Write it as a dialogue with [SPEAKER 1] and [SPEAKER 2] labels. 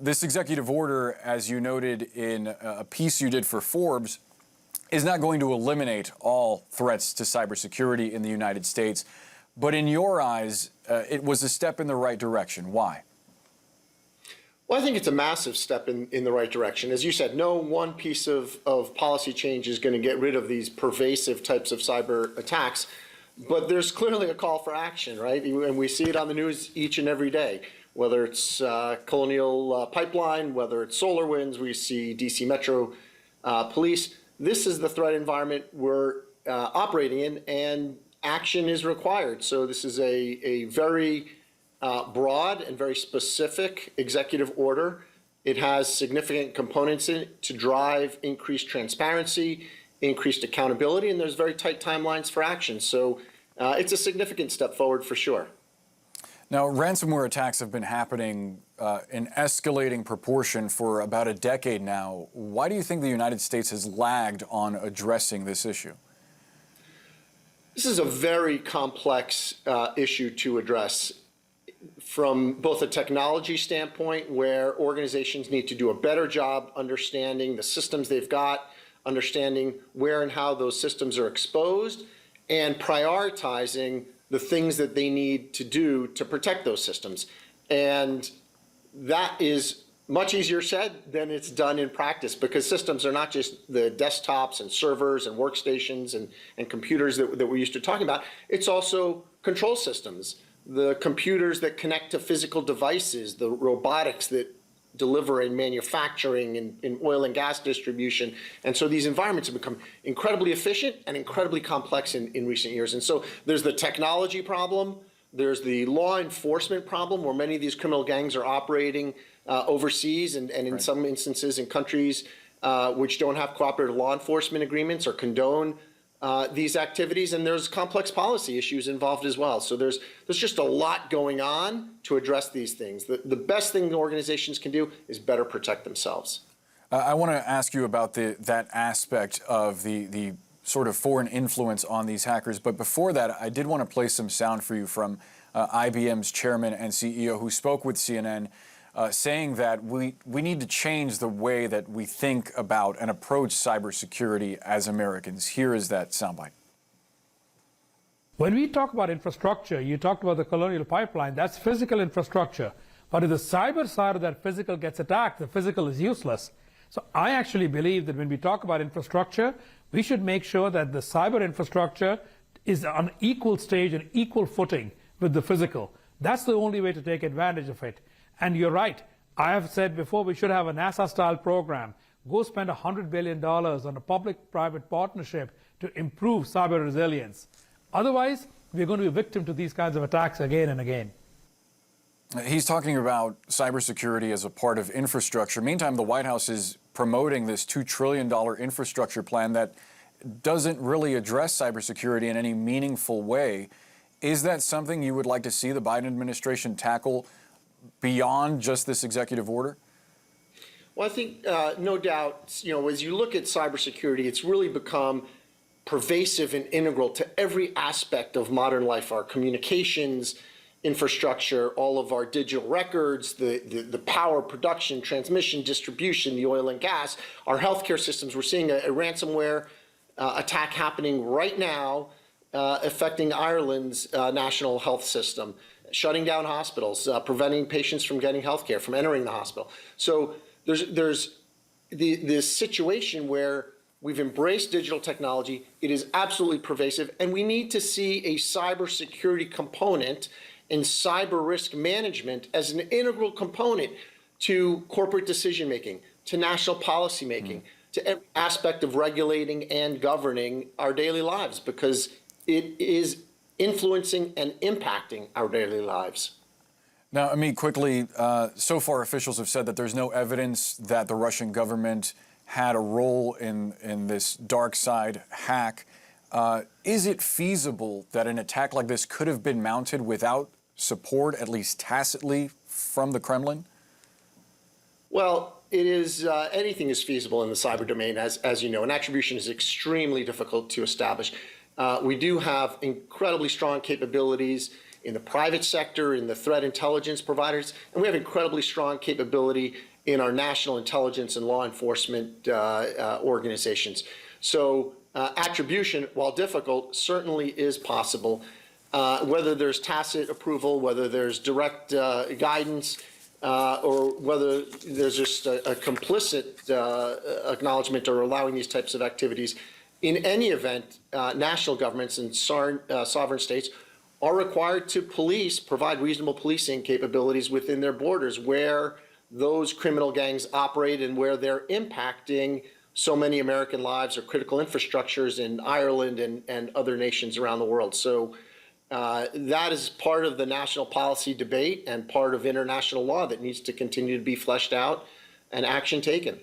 [SPEAKER 1] This executive order, as you noted in a piece you did for Forbes, is not going to eliminate all threats to cybersecurity in the United States. But in your eyes, it was a step in the right direction. Why?
[SPEAKER 2] Well, I think it's a massive step in the right direction. As you said, no one piece of policy change is going to get rid of these pervasive types of cyber attacks. But there's clearly a call for action, right? And we see it on the news each and every day, whether it's Colonial Pipeline, whether it's SolarWinds, we see DC Metro Police. This is the threat environment we're operating in, and action is required. So this is a very broad and very specific executive order. It has significant components in it to drive increased transparency, increased accountability, and there's very tight timelines for action. So it's a significant step forward for sure.
[SPEAKER 1] Now, ransomware attacks have been happening in escalating proportion for about a decade now. Why do you think the United States has lagged on addressing this issue?
[SPEAKER 2] This is a very complex issue to address from both a technology standpoint, where organizations need to do a better job understanding the systems they've got, understanding where and how those systems are exposed, and prioritizing the things that they need to do to protect those systems. And that is much easier said than it's done in practice, because systems are not just the desktops and servers and workstations and computers that we're used to talking about. It's also control systems, the computers that connect to physical devices, the robotics that deliver in manufacturing and in oil and gas distribution. And so these environments have become incredibly efficient and incredibly complex in recent years. And so there's the technology problem, there's the law enforcement problem, where many of these criminal gangs are operating overseas and in some instances in countries which don't have cooperative law enforcement agreements or condone these activities, and there's complex policy issues involved as well. So there's just a lot going on to address these things. The best thing the organizations can do is better protect themselves.
[SPEAKER 1] I want to ask you about that aspect of the sort of foreign influence on these hackers. But before that, I did want to play some sound for you from IBM's chairman and CEO, who spoke with CNN, saying that we need to change the way that we think about and approach cybersecurity as Americans. Here is that soundbite.
[SPEAKER 3] When we talk about infrastructure, you talked about the Colonial Pipeline, that's physical infrastructure. But if the cyber side of that physical gets attacked, the physical is useless. So I actually believe that when we talk about infrastructure, we should make sure that the cyber infrastructure is on equal stage and equal footing with the physical. That's the only way to take advantage of it. And you're right. I have said before, we should have a NASA-style program. Go spend $100 billion on a public-private partnership to improve cyber resilience. Otherwise, we're going to be a victim to these kinds of attacks again and again.
[SPEAKER 1] He's talking about cybersecurity as a part of infrastructure. Meantime, the White House is promoting this $2 trillion infrastructure plan that doesn't really address cybersecurity in any meaningful way. Is that something you would like to see the Biden administration tackle beyond just this executive order?
[SPEAKER 2] Well, I think no doubt, as you look at cybersecurity, it's really become pervasive and integral to every aspect of modern life, our communications infrastructure, all of our digital records, the power production, transmission, distribution, the oil and gas, our healthcare systems. We're seeing a ransomware attack happening right now affecting Ireland's national health system, shutting down hospitals, preventing patients from getting health care, from entering the hospital. So there's this situation where we've embraced digital technology. It is absolutely pervasive, and we need to see a cybersecurity component and cyber risk management as an integral component to corporate decision-making, to national policy-making, to every aspect of regulating and governing our daily lives, because it is influencing and impacting our daily lives.
[SPEAKER 1] Now, Amit, quickly, so far officials have said that there's no evidence that the Russian government had a role in this dark side hack. Is it feasible that an attack like this could have been mounted without support, at least tacitly, from the Kremlin?
[SPEAKER 2] Well, it is, anything is feasible in the cyber domain, as you know, and attribution is extremely difficult to establish. We do have incredibly strong capabilities in the private sector, in the threat intelligence providers, and we have incredibly strong capability in our national intelligence and law enforcement organizations. So attribution, while difficult, certainly is possible. Whether there's tacit approval, whether there's direct guidance, or whether there's just a complicit acknowledgement or allowing these types of activities, in any event, national governments and sovereign states are required to provide reasonable policing capabilities within their borders where those criminal gangs operate and where they're impacting so many American lives or critical infrastructures in Ireland and other nations around the world. So that is part of the national policy debate and part of international law that needs to continue to be fleshed out and action taken.